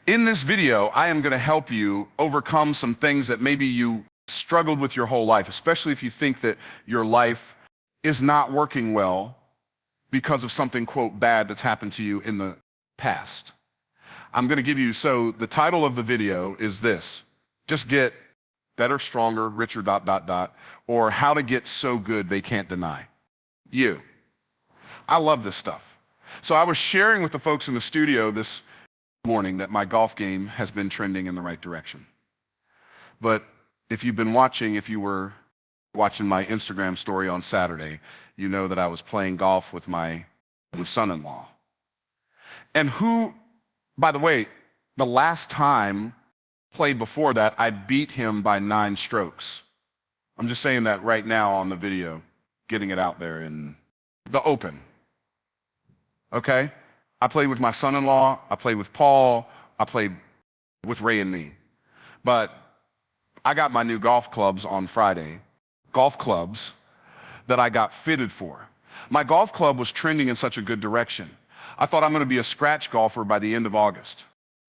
In this video, I am going to help you overcome some things that maybe you struggled with your whole life, especially if you think that your life is not working well because of something, quote, bad that's happened to you in the past. I'm going to give you, so the title of the video is this: just get better, stronger, richer, ... or how to get so good they can't deny you. I love this stuff. So I was sharing with the folks in the studio this morning that my golf game has been trending in the right direction. But if you were watching my Instagram story on Saturday, you know that I was playing golf with my son-in-law. And who, by the way, the last time played before that, I beat him by 9 strokes. I'm just saying that right now on the video, getting it out there in the open. Okay? I played with my son-in-law, I played with Paul, I played with Ray and me. But I got my new golf clubs on Friday, golf clubs that I got fitted for. My golf club was trending in such a good direction. I thought I'm going to be a scratch golfer by the end of August,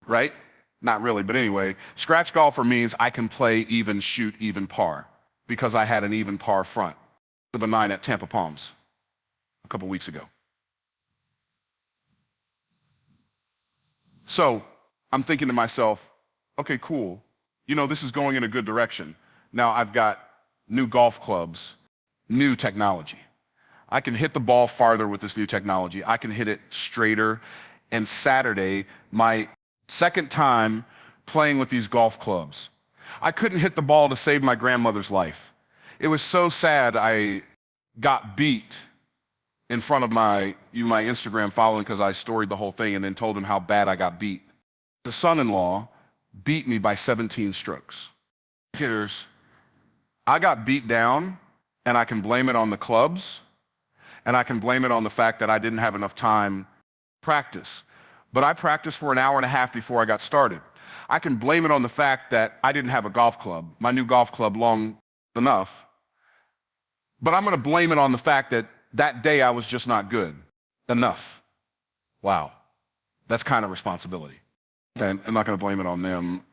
right? Not really, but anyway, scratch golfer means I can play even, shoot even par, because I had an even par front of a 9 at Tampa Palms a couple weeks ago. So I'm thinking to myself, okay, cool. You know, this is going in a good direction. Now I've got new golf clubs, new technology. I can hit the ball farther with this new technology. I can hit it straighter. And Saturday, my second time playing with these golf clubs, I couldn't hit the ball to save my grandmother's life. It was so sad. I got beat in front of my Instagram following because I storied the whole thing and then told him how bad I got beat. The son-in-law beat me by 17 strokes. I got beat down, and I can blame it on the clubs, and I can blame it on the fact that I didn't have enough time to practice. But I practiced for an hour and a half before I got started. I can blame it on the fact that I didn't have a golf club, my new golf club long enough. But I'm going to blame it on the fact that that day I was just not good enough. Wow. That's kind of responsibility. And I'm not going to blame it on them.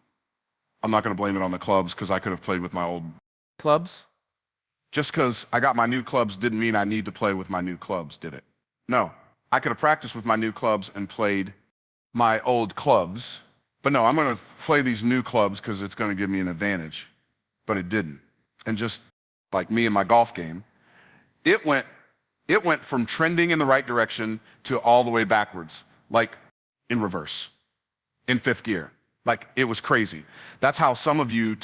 I'm not going to blame it on the clubs because I could have played with my old clubs. Just because I got my new clubs didn't mean I need to play with my new clubs, did it? No. I could have practiced with my new clubs and played my old clubs. But no, I'm going to play these new clubs because it's going to give me an advantage. But it didn't. And just like me and my golf game, it went from trending in the right direction to all the way backwards, like in reverse, in 5th gear. Like, it was crazy. That's how some of the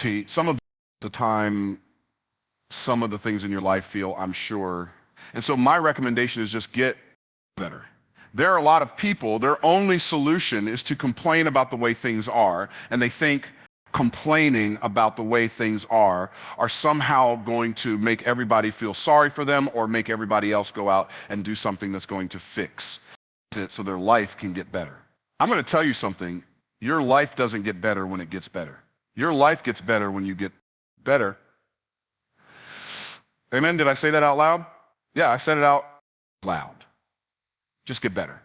things in your life feel, I'm sure. And so my recommendation is just get better. There are a lot of people, their only solution is to complain about the way things are, and they think complaining about the way things are somehow going to make everybody feel sorry for them or make everybody else go out and do something that's going to fix it so their life can get better. I'm going to tell you something. Your life doesn't get better when it gets better. Your life gets better when you get better. Amen? Did I say that out loud? Yeah, I said it out loud. Just get better.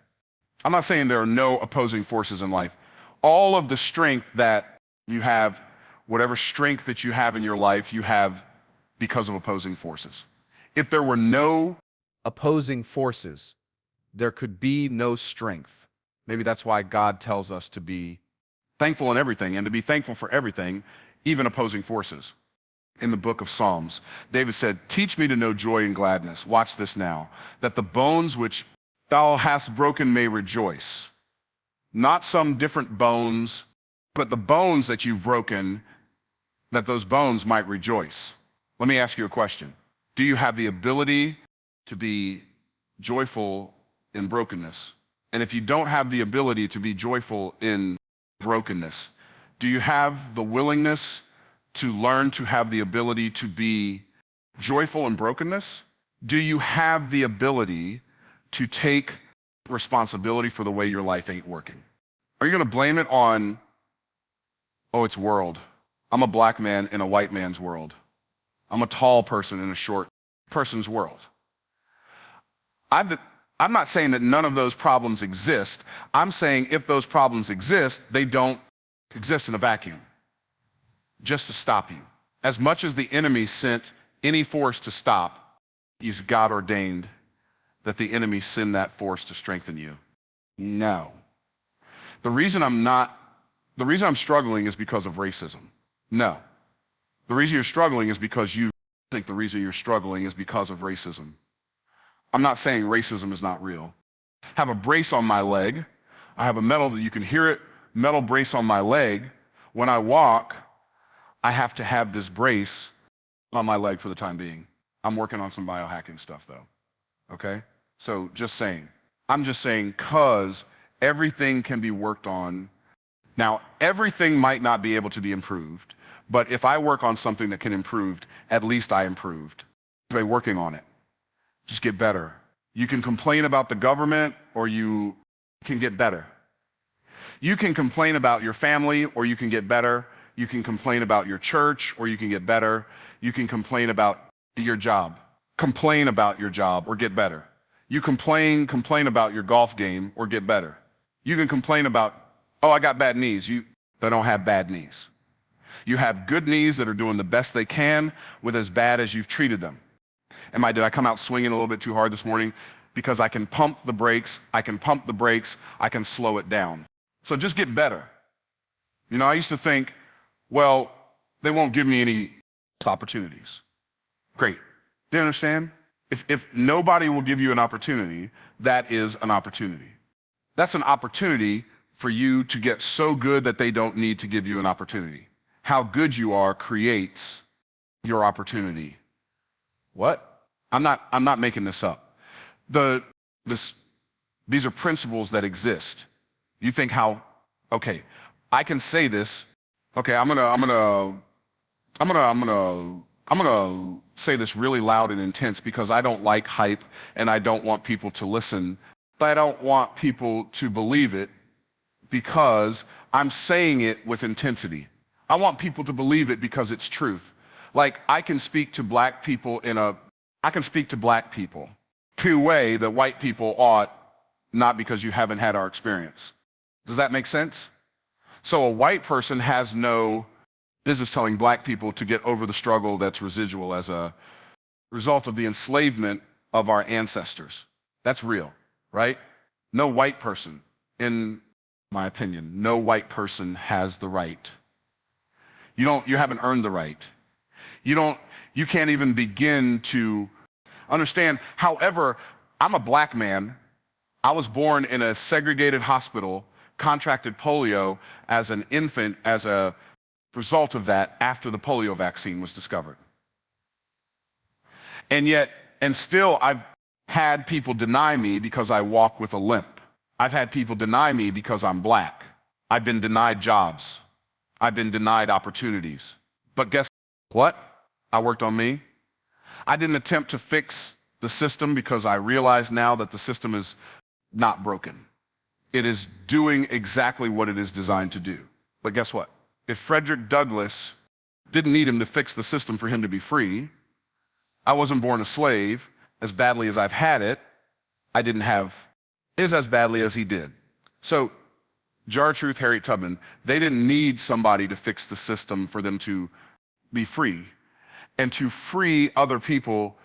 I'm not saying there are no opposing forces in life. All of the strength that you have, whatever strength that you have in your life, you have because of opposing forces. If there were no opposing forces, there could be no strength. Maybe that's why God tells us to be thankful in everything and to be thankful for everything, even opposing forces. In the book of Psalms, David said, "Teach me to know joy and gladness." Watch this now. "That the bones which thou hast broken may rejoice." Not some different bones, but the bones that you've broken, that those bones might rejoice. Let me ask you a question. Do you have the ability to be joyful in brokenness? And if you don't have the ability to be joyful in brokenness, do you have the willingness to learn to have the ability to be joyful in brokenness? Do you have the ability to take responsibility for the way your life ain't working? Are you going to blame it on, oh, it's world. I'm a black man in a white man's world. I'm a tall person in a short person's world. I'm not saying that none of those problems exist. I'm saying if those problems exist, they don't exists in a vacuum just to stop you. As much as the enemy sent any force to stop, he's God ordained that the enemy send that force to strengthen you. No. The reason I'm struggling is because of racism. No. The reason you're struggling is because you think the reason you're struggling is because of racism. I'm not saying racism is not real. I have a brace on my leg. I have a metal, you can hear it, metal brace on my leg. When I walk, I have to have this brace on my leg for the time being. I'm working on some biohacking stuff though, okay? So just saying. I'm just saying because everything can be worked on. Now, everything might not be able to be improved, but if I work on something that can improve, at least I improved by working on it. Just get better. You can complain about the government or you can get better. You can complain about your family or you can get better. You can complain about your church or you can get better. You can complain about your job. Complain about your job or get better. You complain about your golf game or get better. You can complain about, oh, I got bad knees. They don't have bad knees. You have good knees that are doing the best they can with as bad as you've treated them. Did I come out swinging a little bit too hard this morning? Because I can pump the brakes, I can slow it down. So just get better. You know, I used to think, well, they won't give me any opportunities. Great. Do you understand? If nobody will give you an opportunity, that is an opportunity. That's an opportunity for you to get so good that they don't need to give you an opportunity. How good you are creates your opportunity. What? I'm not making this up. These are principles that exist. You think okay, I can say this. Okay, I'm gonna say this really loud and intense because I don't like hype and I don't want people to listen. But I don't want people to believe it because I'm saying it with intensity. I want people to believe it because it's truth. Like I can speak to black people to a way that white people ought, not because you haven't had our experience. Does that make sense? So a white person has no business telling black people to get over the struggle that's residual as a result of the enslavement of our ancestors. That's real, right? No white person, in my opinion, no white person has the right. You haven't earned the right. You can't even begin to understand. However, I'm a black man. I was born in a segregated hospital, contracted polio as an infant as a result of that after the polio vaccine was discovered. And still I've had people deny me because I walk with a limp. I've had people deny me because I'm black. I've been denied jobs. I've been denied opportunities. But guess what? I worked on me. I didn't attempt to fix the system because I realize now that the system is not broken. It is doing exactly what it is designed to do. But guess what? If Frederick Douglass didn't need him to fix the system for him to be free, I wasn't born a slave. As badly as I've had it, I didn't have it as badly as he did. So, Jar Truth, Harriet Tubman, they didn't need somebody to fix the system for them to be free. And to free other people,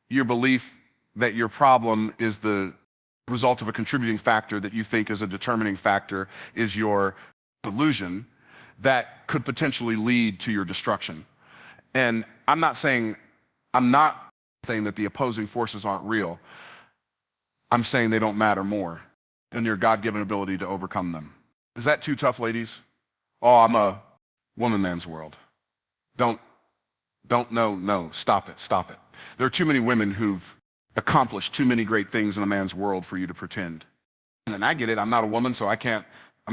your belief that your problem is the result of a contributing factor that you think is a determining factor is your delusion that could potentially lead to your destruction. And I'm not saying that the opposing forces aren't real. I'm saying they don't matter more than your God-given ability to overcome them. Is that too tough, ladies? Oh, I'm a woman man's world. No, stop it. There are too many women who've accomplished too many great things in a man's world for you to pretend. And I get it, I'm not a woman, so I'm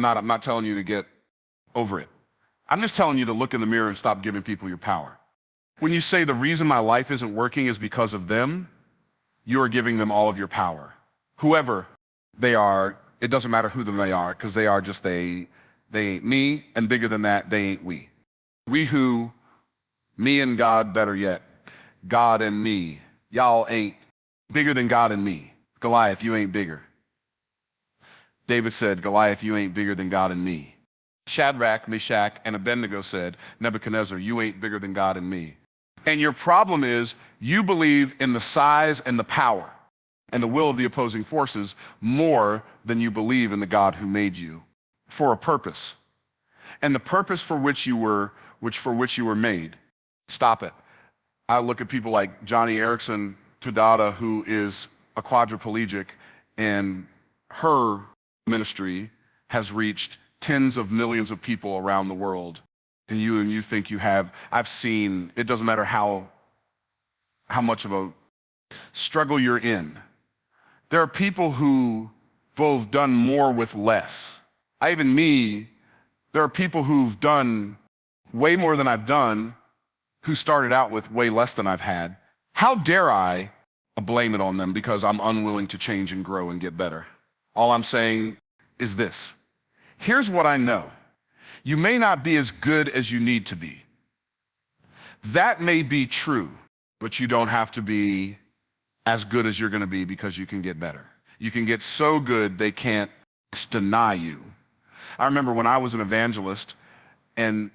not telling you to get over it. I'm just telling you to look in the mirror and stop giving people your power. When you say the reason my life isn't working is because of them, you are giving them all of your power. Whoever they are, it doesn't matter who they are, because they are just they ain't me, and bigger than that, they ain't we. We who, me and God, better yet, God and me. Y'all ain't bigger than God and me. Goliath, you ain't bigger. David said, Goliath, you ain't bigger than God and me. Shadrach, Meshach, and Abednego said, Nebuchadnezzar, you ain't bigger than God and me. And your problem is you believe in the size and the power and the will of the opposing forces more than you believe in the God who made you for a purpose. And the purpose for which you were made. Stop it. I look at people like Johnny Erickson Tudada, who is a quadriplegic, and her ministry has reached tens of millions of people around the world. And you think you have, I've seen, it doesn't matter how much of a struggle you're in. There are people who have done more with less. Even me, there are people who've done way more than I've done, who started out with way less than I've had. How dare I blame it on them because I'm unwilling to change and grow and get better? All I'm saying is this. Here's what I know. You may not be as good as you need to be. That may be true, but you don't have to be as good as you're going to be because you can get better. You can get so good they can't deny you. I remember when I was an evangelist and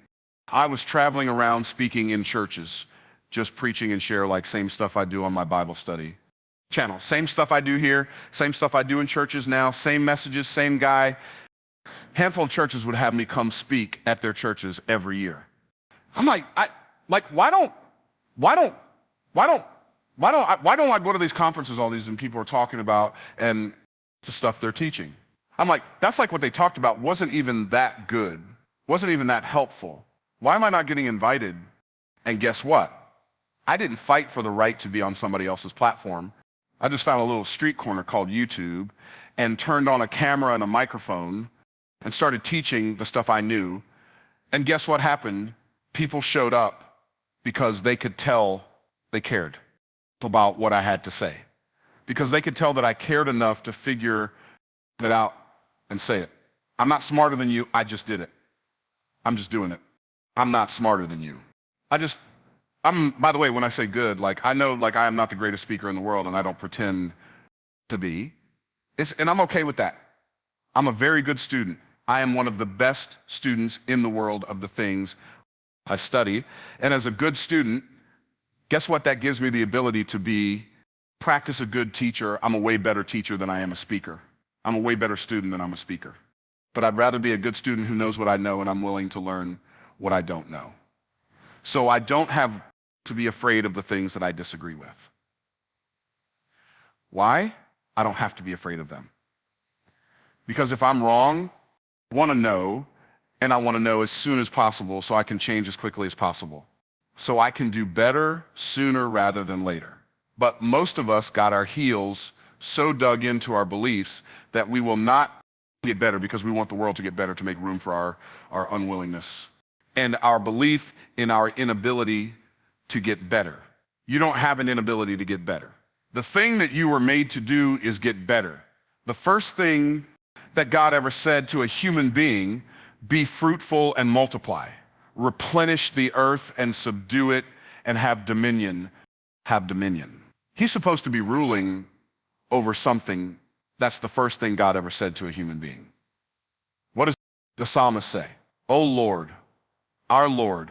I was traveling around speaking in churches, just preaching and share like same stuff I do on my Bible study channel. Same stuff I do here, same stuff I do in churches now, same messages, same guy. Handful of churches would have me come speak at their churches every year. I'm like, why don't I go to these conferences all these and people are talking about and the stuff they're teaching? I'm like, that's like what they talked about wasn't even that good, wasn't even that helpful. Why am I not getting invited? And guess what? I didn't fight for the right to be on somebody else's platform. I just found a little street corner called YouTube and turned on a camera and a microphone and started teaching the stuff I knew. And guess what happened? People showed up because they could tell they cared about what I had to say. Because they could tell that I cared enough to figure it out and say it. I'm not smarter than you, I just did it. I'm just doing it. I'm not smarter than you. By the way, when I say good, like I know like I am not the greatest speaker in the world and I don't pretend to be. And I'm okay with that. I'm a very good student. I am one of the best students in the world of the things I study. And as a good student, guess what that gives me the ability to practice a good teacher. I'm a way better teacher than I am a speaker. I'm a way better student than I'm a speaker. But I'd rather be a good student who knows what I know and I'm willing to learn what I don't know. So I don't have to be afraid of the things that I disagree with. Why? I don't have to be afraid of them. Because if I'm wrong, I want to know, and I want to know as soon as possible so I can change as quickly as possible. So I can do better sooner rather than later. But most of us got our heels so dug into our beliefs that we will not get better because we want the world to get better to make room for our unwillingness and our belief in our inability to get better. You don't have an inability to get better. The thing that you were made to do is get better. The first thing that God ever said to a human being, be fruitful and multiply. Replenish the earth and subdue it and have dominion. Have dominion. He's supposed to be ruling over something. That's the first thing God ever said to a human being. What does the psalmist say? O Lord, our Lord,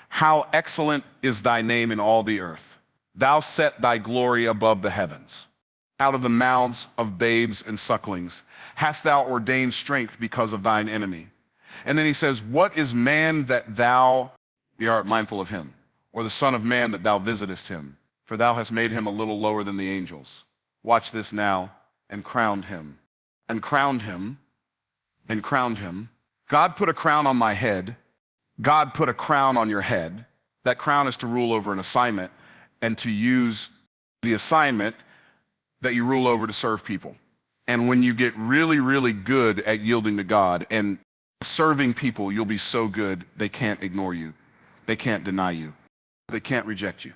how excellent is thy name in all the earth. Thou set thy glory above the heavens. Out of the mouths of babes and sucklings hast thou ordained strength because of thine enemy. And then he says, what is man that thou art mindful of him, or the son of man that thou visitest him? For thou hast made him a little lower than the angels. Watch this now, and crowned him, and crowned him, and crowned him. God put a crown on my head. God put a crown on your head. That crown is to rule over an assignment and to use the assignment that you rule over to serve people. And when you get really, really good at yielding to God and serving people, you'll be so good they can't ignore you. They can't deny you. They can't reject you.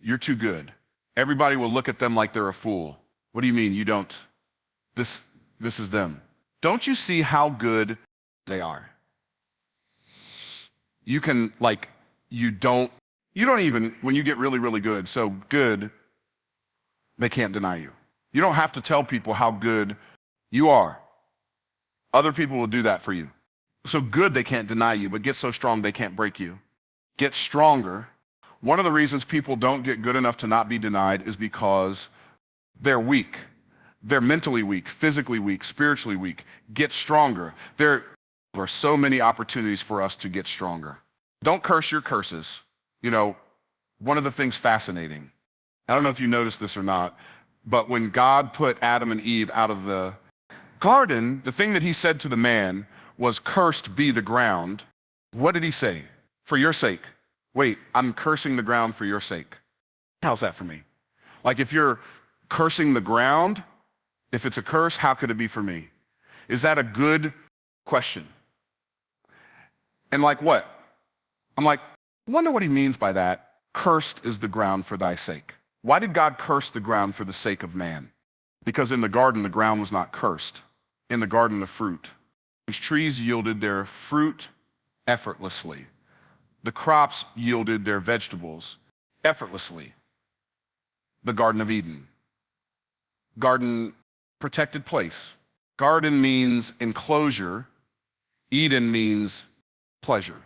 You're too good. Everybody will look at them like they're a fool. What do you mean you don't? This is them. Don't you see how good they are? You can you don't even, when you get really, really good, so good, they can't deny you. You don't have to tell people how good you are. Other people will do that for you. So good they can't deny you, but get so strong they can't break you. Get stronger. One of the reasons people don't get good enough to not be denied is because they're weak. They're mentally weak, physically weak, spiritually weak. Get stronger. There are so many opportunities for us to get stronger. Don't curse your curses. You know, one of the things fascinating, I don't know if you noticed this or not, but when God put Adam and Eve out of the garden, the thing that he said to the man was, cursed be the ground. What did he say? For your sake. Wait, I'm cursing the ground for your sake. How's that for me? Like if you're cursing the ground, if it's a curse, how could it be for me? Is that a good question? And like what? I'm like, I wonder what he means by that. Cursed is the ground for thy sake. Why did God curse the ground for the sake of man? Because in the garden, the ground was not cursed. In the garden of fruit, trees yielded their fruit effortlessly. The crops yielded their vegetables effortlessly. The Garden of Eden. Garden, protected place. Garden means enclosure. Eden means pleasure.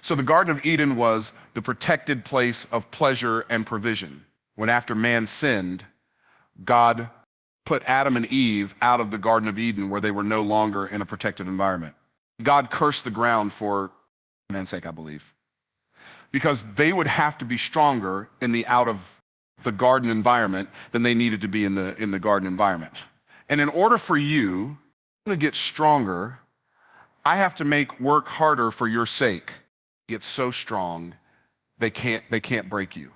So the Garden of Eden was the protected place of pleasure and provision. When after man sinned, God put Adam and Eve out of the Garden of Eden where they were no longer in a protected environment. God cursed the ground for man's sake, I believe, because they would have to be stronger in the out of the garden environment than they needed to be in the garden environment. And in order for you to get stronger, I have to make work harder for your sake. Get so strong, they can't break you.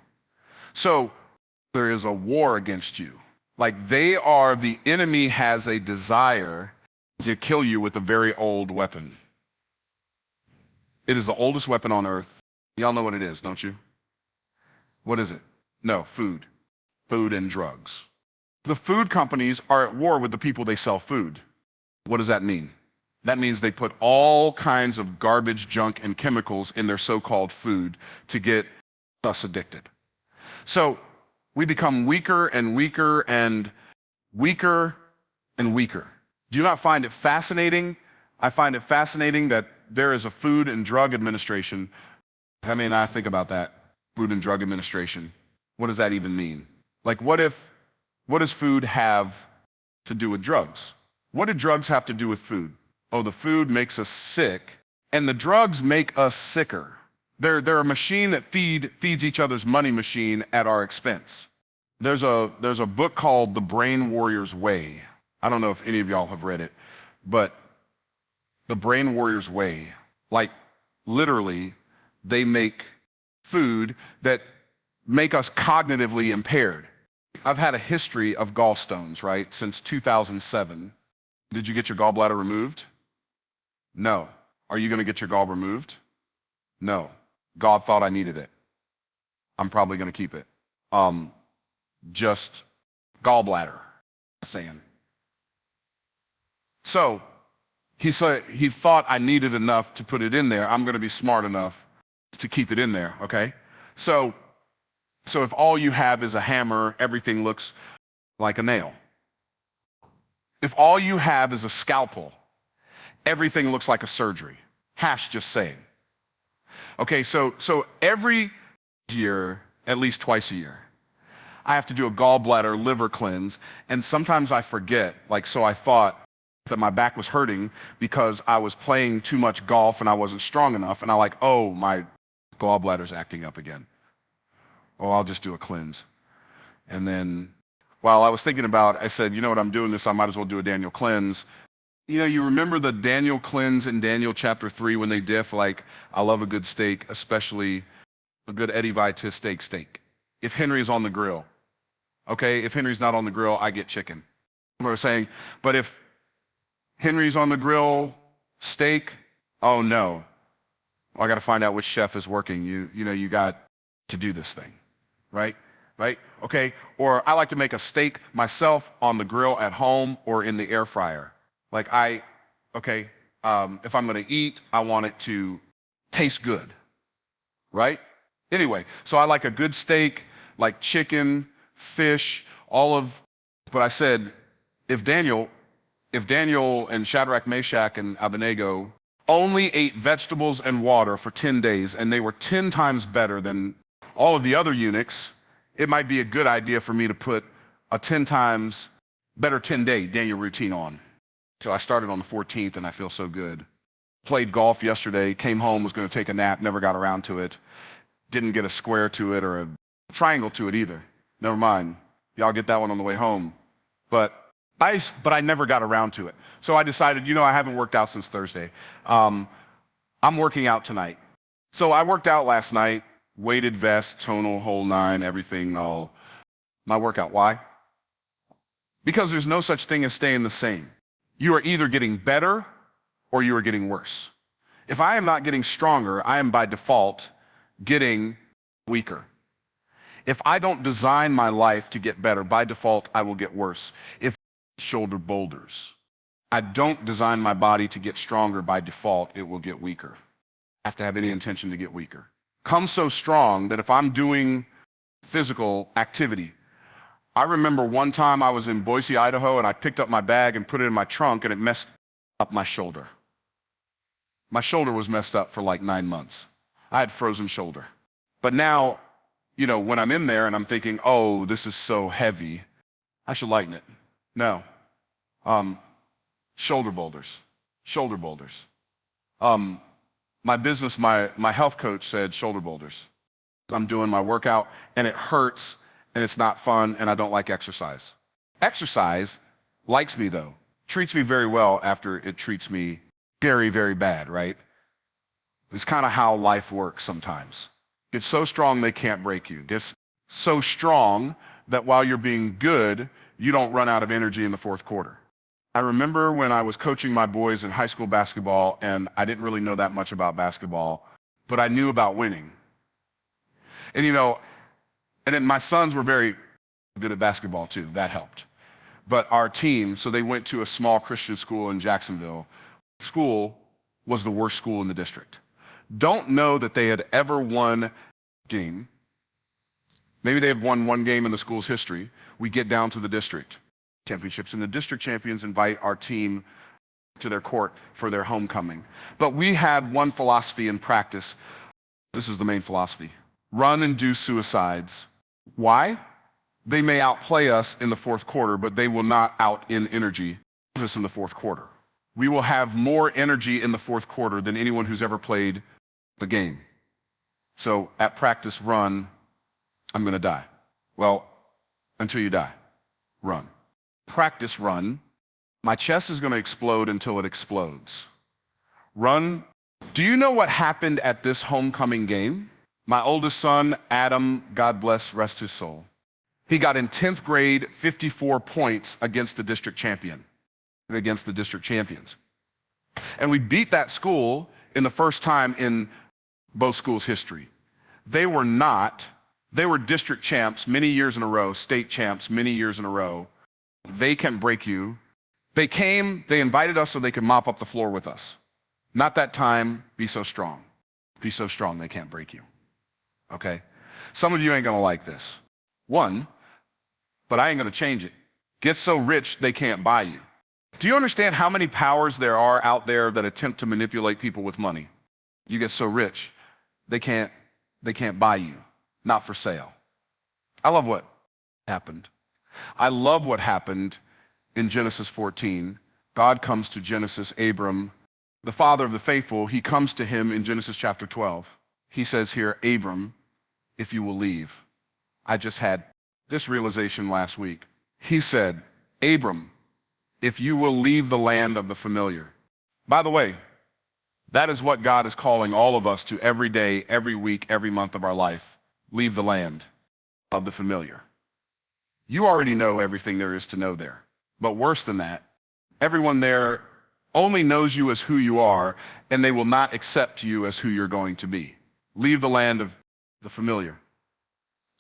So there is a war against you. Like the enemy has a desire to kill you with a very old weapon. It is the oldest weapon on earth. Y'all know what it is, don't you? What is it? No, food. Food and drugs. The food companies are at war with the people they sell food. What does that mean? That means they put all kinds of garbage, junk, and chemicals in their so-called food to get us addicted. So we become weaker and weaker and weaker and weaker. Do you not find it fascinating? I find it fascinating that there is a Food and Drug Administration. I mean, I think about that. Food and Drug Administration. What does that even mean? Like, what does food have to do with drugs? What do drugs have to do with food? Oh, the food makes us sick, and the drugs make us sicker. They're a machine that feeds each other's money machine at our expense. There's a book called The Brain Warrior's Way. I don't know if any of y'all have read it, but The Brain Warrior's Way, like literally, they make food that make us cognitively impaired. I've had a history of gallstones, right, since 2007. Did you get your gallbladder removed? No. Are you going to get your gall removed? No. God thought I needed it. I'm probably going to keep it. Just gallbladder, saying. So he thought I needed enough to put it in there. I'm going to be smart enough to keep it in there, okay? So if all you have is a hammer, everything looks like a nail. If all you have is a scalpel, everything looks like a surgery. Just saying. Okay, so every year, at least twice a year, I have to do a gallbladder liver cleanse, and sometimes I forget, so I thought that my back was hurting because I was playing too much golf and I wasn't strong enough, and oh, my gallbladder's acting up again. Oh, I'll just do a cleanse. And then while I was thinking about it, I said, you know what, I'm doing this, I might as well do a Daniel cleanse. You know, you remember the Daniel cleanse in Daniel chapter 3 when they diff, I love a good steak, especially a good Eddie Vaitis steak. If Henry's on the grill, okay? If Henry's not on the grill, I get chicken. We're saying, but if Henry's on the grill, steak, oh no. Well, I got to find out which chef is working. You got to do this thing, right? Right? Okay. Or I like to make a steak myself on the grill at home or in the air fryer. If I'm going to eat, I want it to taste good, right? Anyway, so I like a good steak, like chicken, fish, but I said, if Daniel If Daniel and Shadrach, Meshach, and Abednego only ate vegetables and water for 10 days and they were 10 times better than all of the other eunuchs, it might be a good idea for me to put a 10 times better 10-day Daniel routine on. So I started on the 14th and I feel so good. Played golf yesterday, came home, was going to take a nap, never got around to it. Didn't get a square to it or a triangle to it either. Never mind. Y'all get that one on the way home. But I never got around to it. So I decided, I haven't worked out since Thursday. I'm working out tonight. So I worked out last night, weighted vest, tonal, whole nine, everything, all my workout. Why? Because there's no such thing as staying the same. You are either getting better or you are getting worse. If I am not getting stronger, I am by default getting weaker. If I don't design my life to get better, by default, I will get worse. If shoulder boulders, I don't design my body to get stronger, by default, it will get weaker. I have to have any intention to get weaker. Come so strong that if I'm doing physical activity, I remember one time I was in Boise, Idaho, and I picked up my bag and put it in my trunk, and it messed up my shoulder. My shoulder was messed up for like 9 months. I had frozen shoulder. But now, when I'm in there and I'm thinking, oh, this is so heavy, I should lighten it. No. Shoulder boulders. Shoulder boulders. My health coach said shoulder boulders. I'm doing my workout and it hurts and it's not fun and I don't like exercise. Exercise likes me though. Treats me very well after it treats me very, very bad, right? It's kind of how life works sometimes. It's so strong they can't break you. It's so strong that while you're being good, you don't run out of energy in the fourth quarter. I remember when I was coaching my boys in high school basketball, and I didn't really know that much about basketball, but I knew about winning. And and then my sons were very good at basketball too. That helped. But our team, so they went to a small Christian school in Jacksonville. School was the worst school in the district. Don't know that they had ever won a game. Maybe they had won one game in the school's history. We get down to the district championships, and the district champions invite our team to their court for their homecoming. But we had one philosophy in practice. This is the main philosophy. Run and do suicides. Why? They may outplay us in the fourth quarter, but they will not out in energy us in the fourth quarter. We will have more energy in the fourth quarter than anyone who's ever played the game. So at practice, run, I'm going to die. Well, until you die, run. Practice, run. My chest is going to explode until it explodes. Run. Do you know what happened at this homecoming game? My oldest son, Adam, God bless, rest his soul. He got in 10th grade 54 points against the district champion, against the district champions. And we beat that school in the first time in both schools' history. They were district champs many years in a row, state champs many years in a row. They can break you. They came, they invited us so they could mop up the floor with us. Not that time, be so strong. Be so strong they can't break you. Okay? Some of you ain't gonna like this. One, but I ain't gonna change it. Get so rich they can't buy you. Do you understand how many powers there are out there that attempt to manipulate people with money? You get so rich, they can't buy you. Not for sale. I love what happened. I love what happened in Genesis 14. God comes to Abram, the father of the faithful. He comes to him in Genesis chapter 12. He says here, Abram, if you will leave. I just had this realization last week. He said, Abram, if you will leave the land of the familiar. By the way, that is what God is calling all of us to every day, every week, every month of our life. Leave the land of the familiar. You already know everything there is to know there. But worse than that, everyone there only knows you as who you are, and they will not accept you as who you're going to be. Leave the land of the familiar.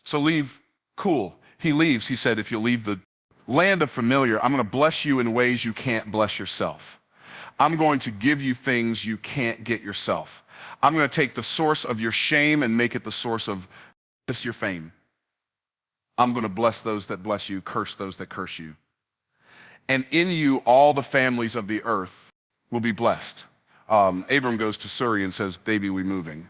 So leave, cool. He leaves. He said, if you'll leave the land of familiar, I'm going to bless you in ways you can't bless yourself. I'm going to give you things you can't get yourself. I'm going to take the source of your shame and make it the source of your fame. I'm going to bless those that bless you, curse those that curse you. and in you all the families of the earth will be blessed. Abram goes to Suri and says, baby, we moving.